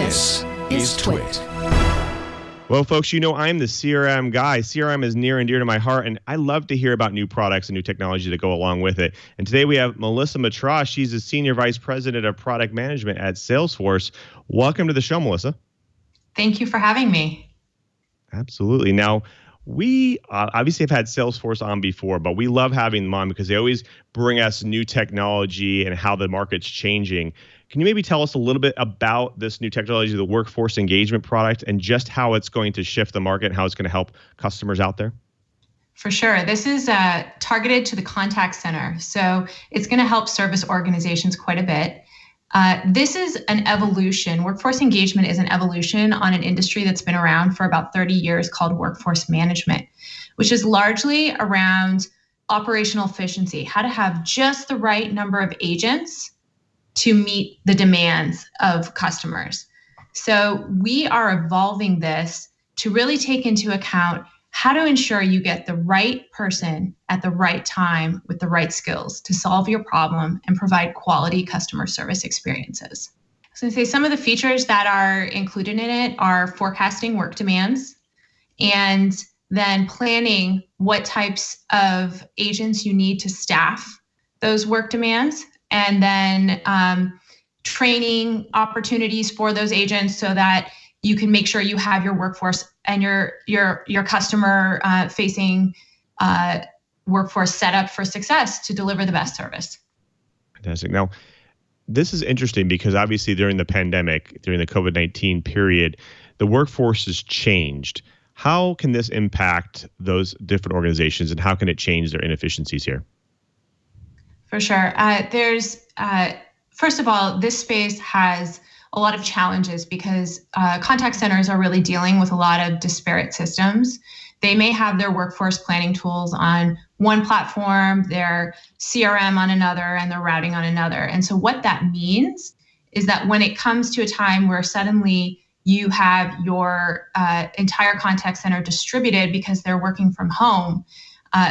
This is TWiT. Well, folks, you know I'm the CRM guy. CRM is near and dear to my heart, and I love to hear about new products and new technology that go along with it. And today we have Melissa Matross. She's the Senior Vice President of Product Management at Salesforce. Welcome to the show, Melissa. Thank you for having me. Absolutely. Now, we obviously have had Salesforce on before, but we love having them on because they always bring us new technology and how the market's changing. Can you maybe tell us a little bit about this new technology, the workforce engagement product, and just how it's going to shift the market and how it's going to help customers out there? For sure. This is targeted to the contact center. So it's going to help service organizations quite a bit. This is an evolution. Workforce engagement is an evolution on an industry that's been around for about 30 years called workforce management, which is largely around operational efficiency, how to have just the right number of agents to meet the demands of customers. So we are evolving this to really take into account how to ensure you get the right person at the right time with the right skills to solve your problem and provide quality customer service experiences. So I say some of the features that are included in it are forecasting work demands and then planning what types of agents you need to staff those work demands, and then training opportunities for those agents so that you can make sure you have your workforce and your customer facing workforce set up for success to deliver the best service. Fantastic. Now, this is interesting because obviously during the pandemic, during the COVID-19 period, the workforce has changed. How can this impact those different organizations, and how can it change their inefficiencies here? For sure. First of all, this space has a lot of challenges because contact centers are really dealing with a lot of disparate systems. They may have their workforce planning tools on one platform, their CRM on another, and their routing on another. And so what that means is that when it comes to a time where suddenly you have your entire contact center distributed because they're working from home,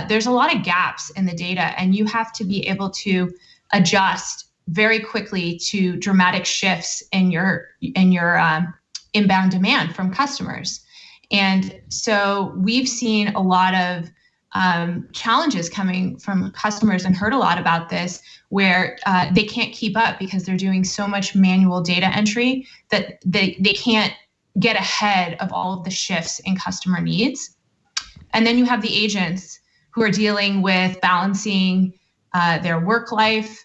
there's a lot of gaps in the data, and you have to be able to adjust very quickly to dramatic shifts in your inbound demand from customers. And so we've seen a lot of challenges coming from customers and heard a lot about this, where they can't keep up because they're doing so much manual data entry that they can't get ahead of all of the shifts in customer needs. And then you have the agents who are dealing with balancing their work life.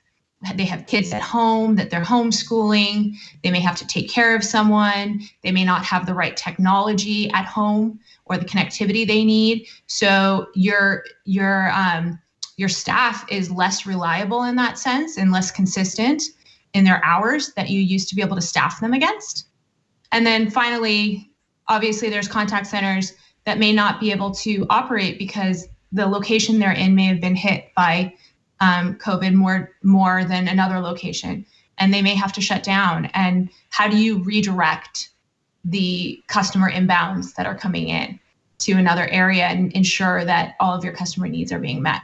They have kids at home that they're homeschooling. They may have to take care of someone. They may not have the right technology at home or the connectivity they need. So your staff is less reliable in that sense and less consistent in their hours that you used to be able to staff them against. And then finally, obviously there's contact centers that may not be able to operate because the location they're in may have been hit by COVID more than another location, and they may have to shut down. And how do you redirect the customer inbounds that are coming in to another area and ensure that all of your customer needs are being met?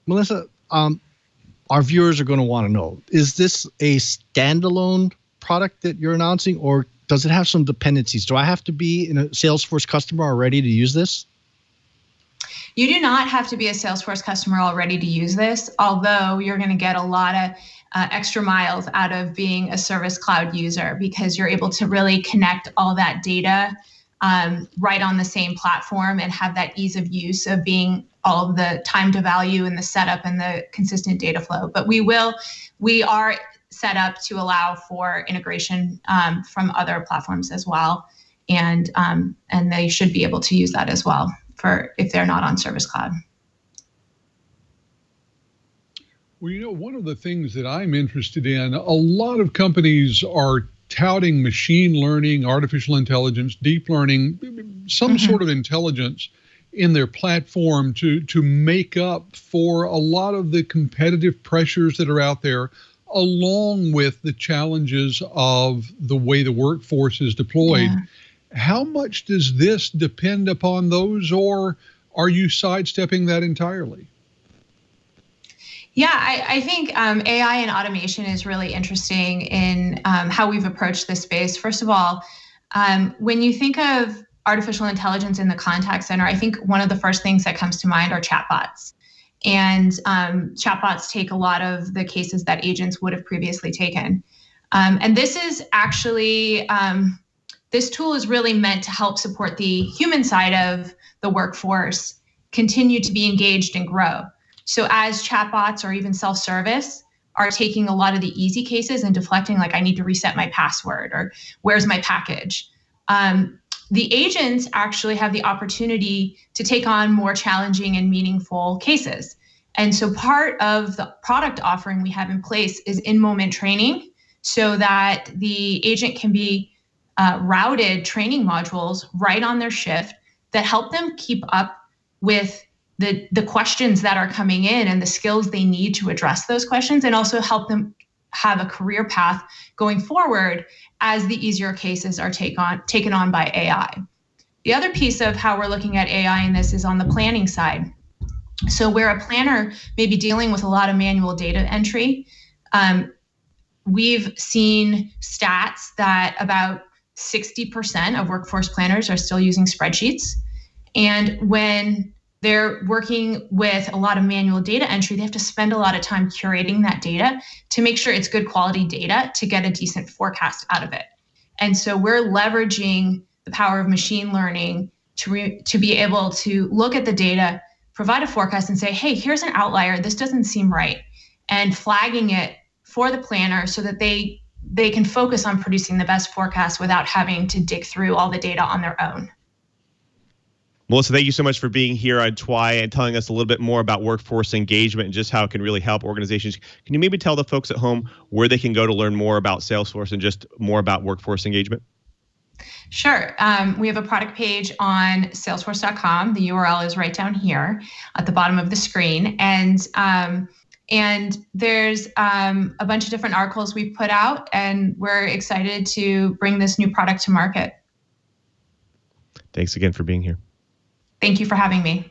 Melissa, our viewers are going to want to know, is this a standalone product that you're announcing, or does it have some dependencies? Do I have to be a Salesforce customer already to use this? You do not have to be a Salesforce customer already to use this, although you're going to get a lot of extra miles out of being a Service Cloud user because you're able to really connect all that data right on the same platform and have that ease of use of being all of the time to value and the setup and the consistent data flow. But we are set up to allow for integration from other platforms as well, and they should be able to use that as well for if they're not on Service Cloud. Well, one of the things that I'm interested in, a lot of companies are touting machine learning, artificial intelligence, deep learning, some sort of intelligence in their platform to make up for a lot of the competitive pressures that are out there, along with the challenges of the way the workforce is deployed. Yeah. How much does this depend upon those, or are you sidestepping that entirely? Yeah, I think AI and automation is really interesting in how we've approached this space. First of all, when you think of artificial intelligence in the contact center, I think one of the first things that comes to mind are chatbots. And chatbots take a lot of the cases that agents would have previously taken. And this is actually, this tool is really meant to help support the human side of the workforce continue to be engaged and grow. So as chatbots or even self-service are taking a lot of the easy cases and deflecting, like I need to reset my password or where's my package, the agents actually have the opportunity to take on more challenging and meaningful cases. And so part of the product offering we have in place is in-moment training so that the agent can be routed training modules right on their shift that help them keep up with the questions that are coming in and the skills they need to address those questions, and also help them have a career path going forward as the easier cases are taken on by AI. The other piece of how we're looking at AI in this is on the planning side. So where a planner may be dealing with a lot of manual data entry, we've seen stats that about 60% of workforce planners are still using spreadsheets. And when they're working with a lot of manual data entry, they have to spend a lot of time curating that data to make sure it's good quality data to get a decent forecast out of it. And so we're leveraging the power of machine learning to be able to look at the data, provide a forecast and say, hey, here's an outlier, this doesn't seem right, and flagging it for the planner so that they can focus on producing the best forecast without having to dig through all the data on their own. Melissa, thank you so much for being here on TWiT and telling us a little bit more about workforce engagement and just how it can really help organizations. Can you maybe tell the folks at home where they can go to learn more about Salesforce and just more about workforce engagement? Sure. We have a product page on salesforce.com. The URL is right down here at the bottom of the screen. And there's a bunch of different articles we've put out, and we're excited to bring this new product to market. Thanks again for being here. Thank you for having me.